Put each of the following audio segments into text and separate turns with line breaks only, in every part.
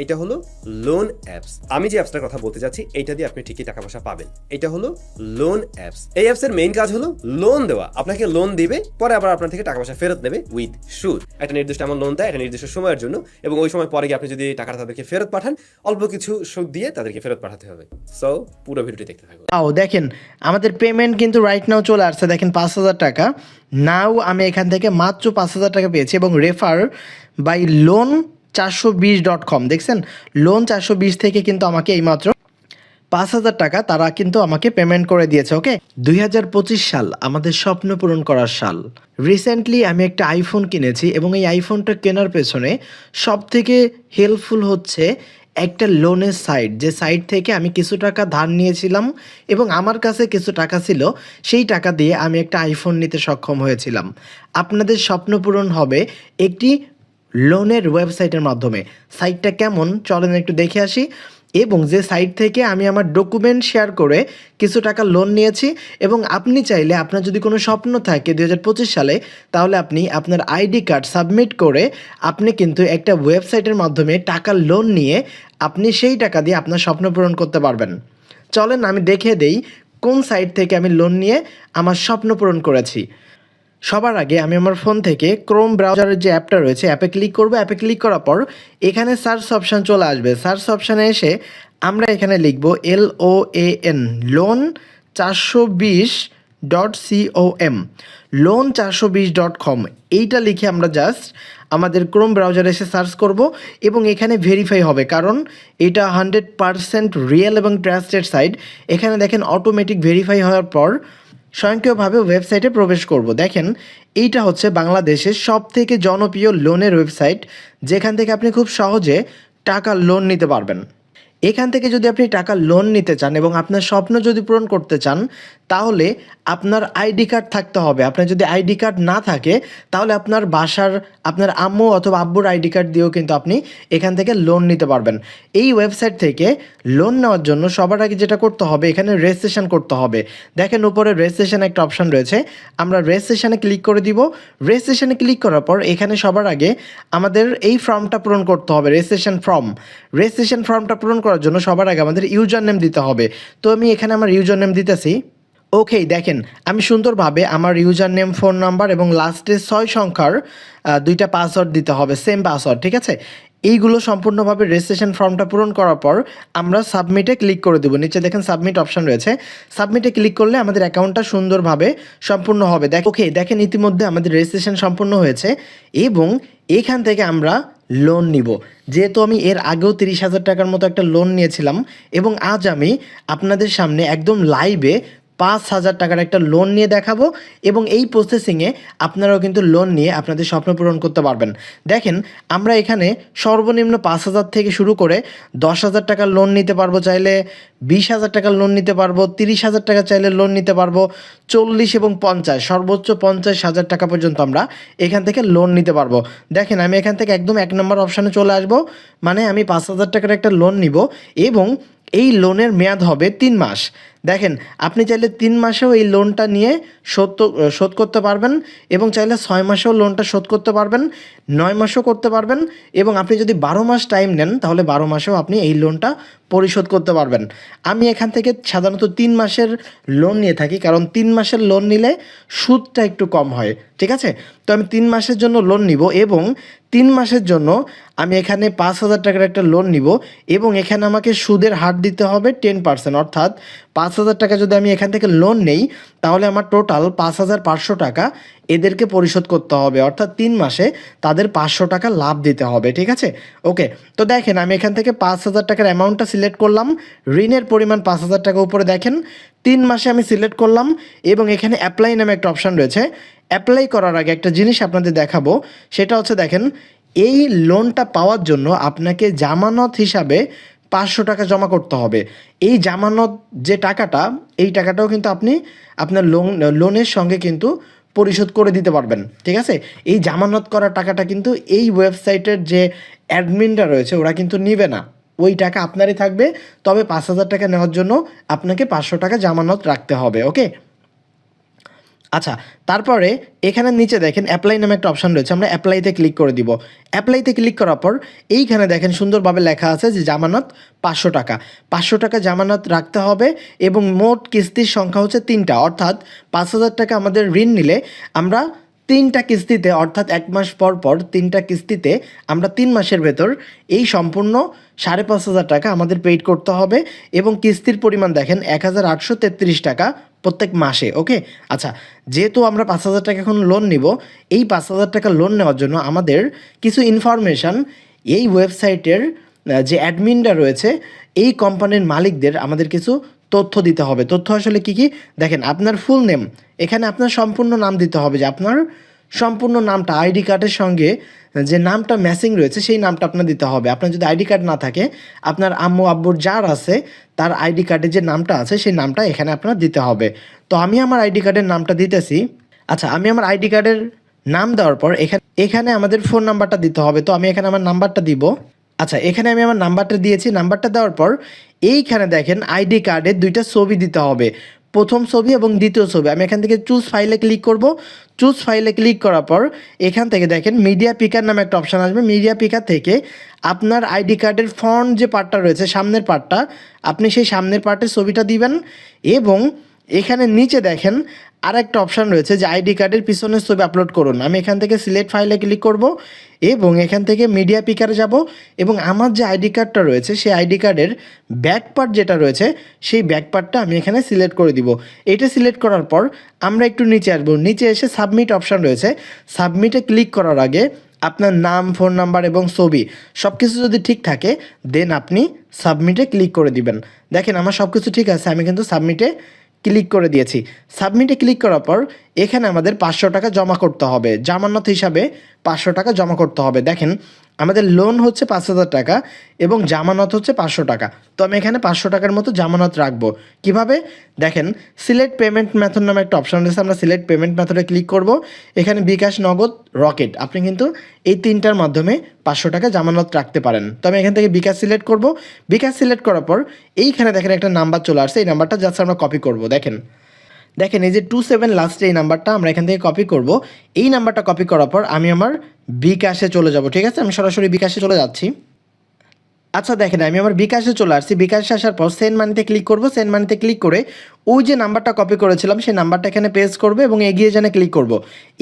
এটা হলো loan apps. আমি যে অ্যাপসটার কথা বলতে যাচ্ছি এটা দিয়ে আপনি ঠিকই টাকা পয়সা পাবেন। এটা হলো লোন অ্যাপস। এই অ্যাপসের মেইন কাজ হলো লোন দেওয়া। আপনাকে লোন দিবে, পরে আবার আপনার থেকে টাকা পয়সা ফেরত নেবে উইথ সুদ। একটা নির্দিষ্ট এমন লোন দেয় একটা নির্দিষ্ট সময়ের জন্য, এবং ওই সময় পরে গিয়ে আপনি যদি টাকাটা তাদেরকে ফেরত পাঠান, অল্প কিছু সুদ দিয়ে তাদেরকে ফেরত পাঠাতে হবে। সো পুরো ভিডিওটি দেখতে থাকুন।
দেখেন আমাদের পেমেন্ট কিন্তু রাইট নাও চলে আসছে, দেখেন 5,000 টাকা। নাও আমি এখান থেকে মাত্র 5,000 টাকা পেয়েছি, এবং রেফার বাই লোন 420.com দেখছেন, লোন 420 থেকে কিন্তু আমাকে এইমাত্র 5,000 টাকা তারা কিন্তু আমাকে পেমেন্ট করে দিয়েছে। ওকে, 2025 সাল আমাদের স্বপ্ন পূরণ করার সাল। রিসেন্টলি আমি একটা আইফোন কিনেছি, এবং এই আইফোনটা কেনার পেছনে সব থেকে হেল্পফুল হচ্ছে একটা লোনের সাইট, যে সাইট থেকে আমি কিছু টাকা ধার নিয়েছিলাম এবং আমার কাছে কিছু টাকা ছিল, সেই টাকা দিয়ে আমি একটা আইফোন নিতে সক্ষম হয়েছিলাম। আপনাদের স্বপ্ন পূরণ হবে একটি লোনের ওয়েবসাইটের মাধ্যমে। সাইটটা কেমন চলেন একটু দেখে আসি। এবং যে সাইট থেকে আমি আমার ডকুমেন্ট শেয়ার করে কিছু টাকা লোন নিয়েছি, এবং আপনি চাইলে আপনার যদি কোনো স্বপ্ন থাকে 2025 সালে, তাহলে আপনি আপনার আইডি কার্ড সাবমিট করে আপনি কিন্তু একটা ওয়েবসাইটের মাধ্যমে টাকা লোন নিয়ে আপনি সেই টাকা দিয়ে আপনার স্বপ্ন পূরণ করতে পারবেন। চলেন আমি দেখিয়ে দেই কোন সাইট থেকে আমি লোন নিয়ে আমার স্বপ্ন পূরণ করেছি। সবার আগে আমি আমার ফোন থেকে ক্রোম ব্রাউজারের যে অ্যাপটা রয়েছে অ্যাপে ক্লিক করব। অ্যাপে ক্লিক করার পর এখানে সার্চ অপশান চলে আসবে। সার্চ অপশানে এসে আমরা এখানে লিখব LOAN loan 420.com, loan 420.com। এইটা লিখে আমরা জাস্ট আমাদের ক্রোম ব্রাউজারে এসে সার্চ করব, এবং এখানে ভেরিফাই হবে, কারণ এটা 100% রিয়েল এবং ট্রাস্টেড সাইট। এখানে দেখেন অটোমেটিক ভেরিফাই হওয়ার পর স্বয়ংক্রিয়ভাবে ওয়েবসাইটে প্রবেশ করব। দেখেন এইটা হচ্ছে বাংলাদেশের সবথেকে জনপ্রিয় লোনের ওয়েবসাইট, যেখান থেকে আপনি খুব সহজে টাকা লোন নিতে পারবেন। এখান থেকে যদি আপনি টাকা লোন নিতে চান এবং আপনার স্বপ্ন যদি পূরণ করতে চান, তাহলে আপনার আইডি কার্ড থাকতে হবে। আপনার যদি আইডি কার্ড না থাকে, তাহলে আপনার বাসার আপনার আম্মু অথবা আব্বুর আইডি কার্ড দিয়েও কিন্তু আপনি এখান থেকে লোন নিতে পারবেন। এই ওয়েবসাইট থেকে লোন নেওয়ার জন্য সবার আগে যেটা করতে হবে, এখানে রেজিস্ট্রেশন করতে হবে। দেখেন উপরে রেজিস্ট্রেশন একটা অপশান রয়েছে, আমরা রেজিস্ট্রেশনে ক্লিক করে দিব। রেজিস্ট্রেশনে ক্লিক করার পর এখানে সবার আগে আমাদের এই ফর্মটা পূরণ করতে হবে, রেজিস্ট্রেশন ফর্ম। রেজিস্ট্রেশন ফর্মটা পূরণ করার জন্য সবার আগে আমাদের ইউজার নেম দিতে হবে। তো আমি এখানে আমার ইউজার নেম দিতেছি। ওকে, দেখেন আমি সুন্দরভাবে আমার ইউজার নেম, ফোন নাম্বার এবং লাস্টে 6 সংখ্যার 2টা পাসওয়ার্ড দিতে হবে, সেম পাসওয়ার্ড, ঠিক আছে। এইগুলো সম্পূর্ণভাবে রেজিস্ট্রেশন ফর্মটা পূরণ করার পর আমরা সাবমিটে ক্লিক করে দেবো। নিচে দেখেন সাবমিট অপশান রয়েছে, সাবমিটে ক্লিক করলে আমাদের অ্যাকাউন্টটা সুন্দরভাবে সম্পূর্ণ হবে। ওকে, দেখেন ইতিমধ্যে আমাদের রেজিস্ট্রেশন সম্পূর্ণ হয়েছে, এবং এখান থেকে আমরা লোন নিব। যেহেতু আমি এর আগেও 30,000 টাকার মতো একটা লোন নিয়েছিলাম, এবং আজ আমি আপনাদের সামনে একদম লাইভে 5,000 টাকার একটা লোন নিয়ে দেখাবো, এবং এই প্রসেসিংয়ে আপনারাও কিন্তু লোন নিয়ে আপনাদের স্বপ্ন পূরণ করতে পারবেন। দেখেন আমরা এখানে সর্বনিম্ন 5,000 থেকে শুরু করে 10,000 টাকার লোন নিতে পারবো, চাইলে 20,000 টাকার লোন নিতে পারবো, 30,000 টাকা চাইলে লোন নিতে পারবো, 40 এবং 50, সর্বোচ্চ 50,000 টাকা পর্যন্ত আমরা এখান থেকে লোন নিতে পারবো। দেখেন আমি এখান থেকে একদম 1 নম্বর অপশানে চলে আসবো, মানে আমি 5,000 টাকার একটা লোন নিব, এবং এই লোনের মেয়াদ হবে 3 মাস। দেখেন আপনি চাইলে 3 মাসেও এই লোনটা নিয়ে শোধ করতে পারবেন, এবং চাইলে 6 মাসেও লোনটা শোধ করতে পারবেন, 9 মাসেও করতে পারবেন, এবং আপনি যদি 12 মাস টাইম নেন, তাহলে 12 মাসেও আপনি এই লোনটা পরিশোধ করতে পারবেন। আমি এখান থেকে সাধারণত 3 মাসের লোন নিয়ে থাকি, কারণ 3 মাসের লোন নিলে সুদটা একটু কম হয়, ঠিক আছে। তো আমি 3 মাসের জন্য লোন নিব, এবং 3 মাসের জন্য আমি এখানে 5,000 টাকার একটা লোন নিব, এবং এখানে আমাকে সুদের হার দিতে হবে 10%। অর্থাৎ 5,000 টাকা যদি আমি এখান থেকে লোন নেই, তাহলে আমার টোটাল 5,500 টাকা এদেরকে পরিশোধ করতে হবে। অর্থাৎ 3 মাসে তাদের 500 টাকা লাভ দিতে হবে, ঠিক আছে। ওকে, তো দেখেন আমি এখান থেকে 5,000 টাকার অ্যামাউন্টটা সিলেক্ট করলাম, ঋণের পরিমাণ 5,000 টাকা উপরে দেখেন 3 মাসে আমি সিলেক্ট করলাম, এবং এখানে অ্যাপ্লাই নামে একটা অপশান রয়েছে। অ্যাপ্লাই করার আগে একটা জিনিস আপনাদের দেখাবো, সেটা হচ্ছে দেখেন এই লোনটা পাওয়ার জন্য আপনাকে জামানত হিসাবে 500 টাকা জমা করতে হবে। এই জামানত যে টাকাটা, এই টাকাটাও কিন্তু আপনি আপনার লোনের সঙ্গে কিন্তু পরিশোধ করে দিতে পারবেন, ঠিক আছে। এই জামানত করা টাকাটা কিন্তু এই ওয়েবসাইটের যে অ্যাডমিনরা রয়েছে ওরা কিন্তু নিবে না, ওই টাকা আপনারই থাকবে। তবে 5,000 টাকা নেওয়ার জন্য আপনাকে 500 টাকা জামানত রাখতে হবে। ওকে, আচ্ছা, তারপরে এখানে নিচে দেখেন অ্যাপ্লাই নামে একটা অপশন রয়েছে, আমরা অ্যাপ্লাইতে ক্লিক করে দিব। অ্যাপ্লাইতে ক্লিক করার পর এইখানে দেখেন সুন্দরভাবে লেখা আছে যে জামানত 500 টাকা। 500 টাকা জামানত রাখতে হবে এবং মোট কিস্তির সংখ্যা হচ্ছে 3টা, অর্থাৎ 5,000 টাকা আমাদের ঋণ নিলে আমরা 3টা কিস্তিতে, অর্থাৎ 1 মাস পর পর 3টা কিস্তিতে আমরা 3 মাসের ভেতর এই সম্পূর্ণ 5,500 টাকা আমাদের পেইড করতে হবে এবং কিস্তির পরিমাণ দেখেন 1,833 টাকা প্রত্যেক মাসে। ওকে, আচ্ছা, যেহেতু আমরা 5,000 টাকা এখন লোন নিব, এই 5,000 টাকা লোন নেওয়ার জন্য আমাদের কিছু ইনফরমেশান এই ওয়েবসাইটের যে অ্যাডমিনরা রয়েছে, এই কোম্পানির মালিকদের আমাদের কিছু তথ্য দিতে হবে। তথ্য আসলে কী কী দেখেন, আপনার ফুল নেম, এখানে আপনার সম্পূর্ণ নাম দিতে হবে, যে আপনার সম্পূর্ণ নামটা আইডি কার্ডের সঙ্গে যে নামটা ম্যাচিং রয়েছে সেই নামটা আপনার দিতে হবে। আপনার যদি আইডি কার্ড না থাকে, আপনার আম্মু আব্বুর যার আছে তার আইডি কার্ডে যে নামটা আছে সেই নামটা এখানে আপনার দিতে হবে। তো আমি আমার আইডি কার্ডের নামটা দিতেছি। আচ্ছা, আমি আমার আইডি কার্ডের নাম দেওয়ার পর এখানে আমাদের ফোন নাম্বারটা দিতে হবে। তো আমি এখানে আমার নাম্বারটা দিব। আচ্ছা, এখানে আমি আমার নাম্বারটা দিয়েছি। নাম্বারটা দেওয়ার পর এইখানে দেখেন আইডি কার্ডের 2টা ছবি দিতে হবে, প্রথম ছবি এবং দ্বিতীয় ছবি। আমি এখান থেকে চুজ ফাইলে ক্লিক করব। চুজ ফাইলে ক্লিক করার পর এখান থেকে দেখেন মিডিয়া পিকার নামে একটা অপশান আসবে। মিডিয়া পিকার থেকে আপনার আইডি কার্ডের ফ্রন্ট যে পার্টটা রয়েছে, সামনের পার্টটা, আপনি সেই সামনের পার্টের ছবিটা দিবেন এবং এখানে নিচে দেখেন আরেকটা অপশান রয়েছে যে আইডি কার্ডের পিছনের ছবি আপলোড করুন। আমি এখান থেকে সিলেক্ট ফাইলে ক্লিক করব এবং এখান থেকে মিডিয়া পিকারে যাব এবং আমার যে আইডি কার্ডটা রয়েছে সেই আইডি কার্ডের ব্যাক পার্ট যেটা রয়েছে সেই ব্যাক পার্টটা আমি এখানে সিলেক্ট করে দিব। এটা সিলেক্ট করার পর আমরা একটু নিচে আসবো। নিচে এসে সাবমিট অপশান রয়েছে, সাবমিটে ক্লিক করার আগে আপনার নাম, ফোন নাম্বার এবং ছবি সব কিছু যদি ঠিক থাকে দেন আপনি সাবমিটে ক্লিক করে দিবেন। দেখেন আমার সব কিছু ঠিক আছে, আমি কিন্তু সাবমিটে ক্লিক করে দিয়েছি। সাবমিটে ক্লিক করার পর এখানে আমাদের 500 টাকা জমা করতে হবে, জামানত হিসাবে 500 টাকা জমা করতে হবে। দেখেন আমাদের লোন হচ্ছে 5,000 টাকা এবং জামানত হচ্ছে 500 টাকা। তো আমি এখানে 500 টাকার মতো জামানত রাখবো। কিভাবে দেখেন, সিলেক্ট পেমেন্ট মেথড নামে একটা অপশন রয়েছে, আমরা সিলেক্ট পেমেন্ট মেথডে ক্লিক করব। এখানে বিকাশ, নগদ, রকেট, আপনি কিন্তু এই 3টার মাধ্যমে 500 টাকা জামানত রাখতে পারেন। তো আমি এখান থেকে বিকাশ সিলেক্ট করব। বিকাশ সিলেক্ট করার পর এইখানে দেখেন একটা নাম্বার চলে আসছে, এই নাম্বারটা জাস্ট আমরা কপি করব। দেখেন এই যে 27 লাস্টে এই নাম্বারটা আমরা এখান থেকে কপি করব। এই নাম্বারটা কপি করার পর আমি আমার বিকাশে চলে যাব। ঠিক আছে, আমি সরাসরি বিকাশে চলে যাচ্ছি। আচ্ছা, দেখেন আমি আমার বিকাশে চলে আসছি। বিকাশে আসার পর সেন্ড মানিতে ক্লিক করব। সেন্ড মানিতে ক্লিক করে ওই যে নাম্বারটা কপি করেছিলাম সেই নাম্বারটা এখানে পেস্ট করব এবং এগিয়ে জানে ক্লিক করব।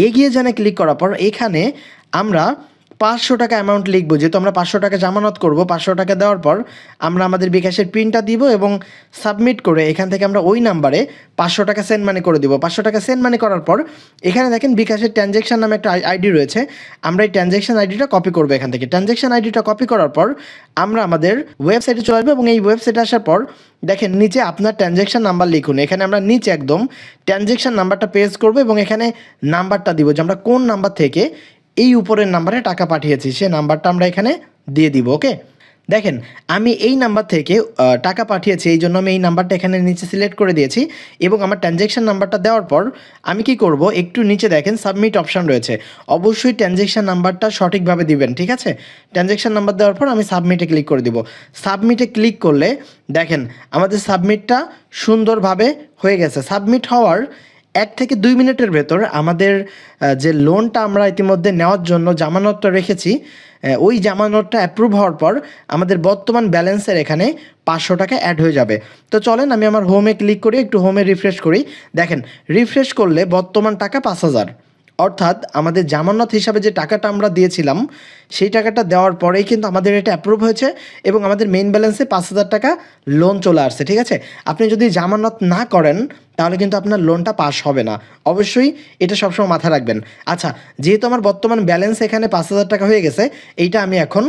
এগিয়ে জানে ক্লিক করার পর এখানে আমরা 500 টাকা অ্যামাউন্ট লিখবো, যেহেতু আমরা 500 টাকা জামানত করব। 500 টাকা দেওয়ার পর আমরা আমাদের বিকাশের পিনটা দিব এবং সাবমিট করে এখান থেকে আমরা ওই নাম্বারে 500 টাকা সেন্ড মানি করে দিব। 500 টাকা সেন্ড মানি করার পর এখানে দেখেন বিকাশের ট্রানজ্যাকশন নামে একটা আইডি রয়েছে, আমরা এই ট্রানজ্যাকশন আইডিটা কপি করবো। এখান থেকে ট্রানজ্যাকশন আইডিটা কপি করার পর আমরা আমাদের ওয়েবসাইটে চলে আসবো এবং এই ওয়েবসাইটে আসার পর দেখেন নিচে আপনার ট্রানজ্যাকশন নাম্বার লিখুন। এখানে আমরা নিচে একদম ট্রানজ্যাকশন নাম্বারটা পেস্ট করবো এবং এখানে নাম্বারটা দিব যে আমরা কোন নাম্বার থেকে এই উপরের নাম্বারে টাকা পাঠিয়েছি, সে নাম্বারটা আমরা এখানে দিয়ে দিব। ওকে, দেখেন আমি এই নাম্বার থেকে টাকা পাঠিয়েছি, এই জন্য আমি এই নাম্বারটা এখানে নিচে সিলেক্ট করে দিয়েছি এবং আমার ট্রানজ্যাকশন নাম্বারটা দেওয়ার পর আমি কি করব, একটু নিচে দেখেন সাবমিট অপশান রয়েছে, অবশ্যই ট্রানজ্যাকশন নাম্বারটা সঠিকভাবে দিবেন। ঠিক আছে, ট্রানজ্যাকশন নাম্বার দেওয়ার পর আমি সাবমিটে ক্লিক করে দিব। সাবমিটে ক্লিক করলে দেখেন আমাদের সাবমিটটা সুন্দরভাবে হয়ে গেছে। সাবমিট হওয়ার 1 থেকে 2 মিনিটের ভেতর আমাদের যে লোনটা আমরা ইতিমধ্যে নেওয়ার জন্য জামানতটা রেখেছি, ওই জামানতটা অ্যাপ্রুভ হওয়ার পর আমাদের বর্তমান ব্যালেন্সের এখানে 500 টাকা অ্যাড হয়ে যাবে। তো চলেন আমি আমার হোমে ক্লিক করি, একটু হোমে রিফ্রেশ করি। দেখেন রিফ্রেশ করলে বর্তমান টাকা 5,000, অর্থাৎ আমাদের জামানত হিসাবে যে টাকাটা আমরা দিয়েছিলাম সেই টাকাটা দেওয়ার পরেই কিন্তু আমাদের এটা অ্যাপ্রুভ হয়েছে এবং আমাদের মেইন ব্যালেন্সে 5,000 টাকা লোন চলে আসছে। ঠিক আছে, আপনি যদি জামানত না করেন তাহলে কিন্তু আপনার লোনটা পাস হবে না, অবশ্যই এটা সবসময় মাথায় রাখবেন। আচ্ছা, যেহেতু আমার বর্তমান ব্যালেন্স এখানে 5,000 টাকা হয়ে গেছে, এইটা আমি এখন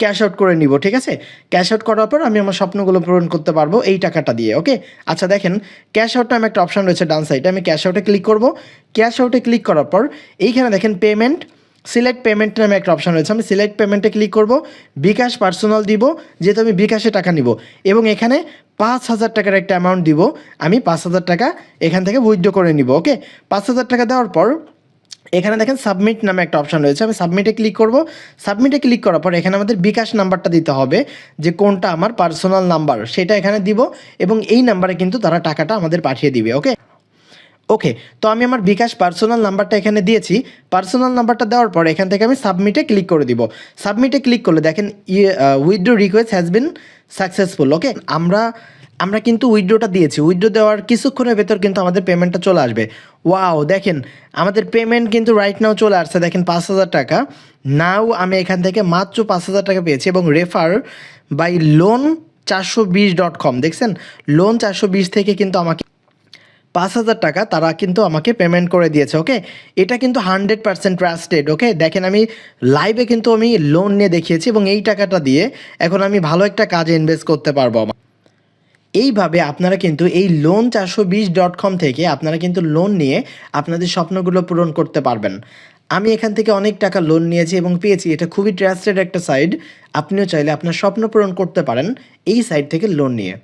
ক্যাশ আউট করে নিব। ঠিক আছে, ক্যাশ আউট করার পর আমি আমার স্বপ্নগুলো পূরণ করতে পারবো এই টাকাটা দিয়ে। ওকে, আচ্ছা দেখেন ক্যাশ আউট নামে একটা অপশান রয়েছে ডান সাইডে, আমি ক্যাশ আউটে ক্লিক করব। ক্যাশ আউটে ক্লিক করার পর এইখানে দেখেন পেমেন্ট, সিলেক্ট পেমেন্ট নামে একটা অপশান রয়েছে, আমি সিলেক্ট পেমেন্টে ক্লিক করব। বিকাশ পার্সোনাল দিব, যেহেতু আমি বিকাশে টাকা নিব এবং এখানে 5,000 টাকার একটা অ্যামাউন্ট দিব। আমি 5,000 টাকা এখান থেকে উইথড্র করে নিব। ওকে, 5,000 টাকা দেওয়ার পর এখানে দেখেন সাবমিট নামে একটা অপশান রয়েছে, আমি সাবমিটে ক্লিক করব। সাবমিটে ক্লিক করার পর এখানে আমাদের বিকাশ নাম্বারটা দিতে হবে, যে কোনটা আমার পার্সোনাল নাম্বার সেটা এখানে দিব এবং এই নাম্বারে কিন্তু তারা টাকাটা আমাদের পাঠিয়ে দিবে। ওকে ওকে, তো আমি আমার বিকাশ পার্সোনাল নাম্বারটা এখানে দিয়েছি। পার্সোনাল নাম্বারটা দেওয়ার পর এখান থেকে আমি সাবমিটে ক্লিক করে দিব। সাবমিটে ক্লিক করলে দেখেন withdraw request has been successful. Okay, আমরা কিন্তু উইথড্রটা দিয়েছি। উইথড্র দেওয়ার কিছুক্ষণের ভেতর কিন্তু আমাদের পেমেন্টটা চলে আসবে। ওয়াও, দেখেন আমাদের পেমেন্ট কিন্তু রাইট নাও চলে আসছে, দেখেন 5,000 টাকা। নাও আমি এখান থেকে মাত্র 5,000 টাকা পেয়েছি এবং রেফার বাই loan420.com দেখছেন, loan420 থেকে কিন্তু আমাকে 5,000 টাকা তারা কিন্তু আমাকে পেমেন্ট করে দিয়েছে। ওকে, এটা কিন্তু 100% ট্রাস্টেড। ওকে, দেখেন আমি লাইভে কিন্তু আমি লোন নিয়ে দেখিয়েছি এবং এই টাকাটা দিয়ে এখন আমি ভালো একটা কাজে ইনভেস্ট করতে পারবো। এইভাবে আপনারা কিন্তু এই loan420.com থেকে আপনারা কিন্তু লোন নিয়ে আপনাদের স্বপ্নগুলো পূরণ করতে পারবেন। আমি এখান থেকে অনেক টাকা লোন নিয়েছি এবং পেয়েছি। এটা খুবই ট্রাস্টেড একটা সাইট। আপনিও চাইলে আপনার স্বপ্ন পূরণ করতে পারেন এই সাইট থেকে লোন নিয়ে।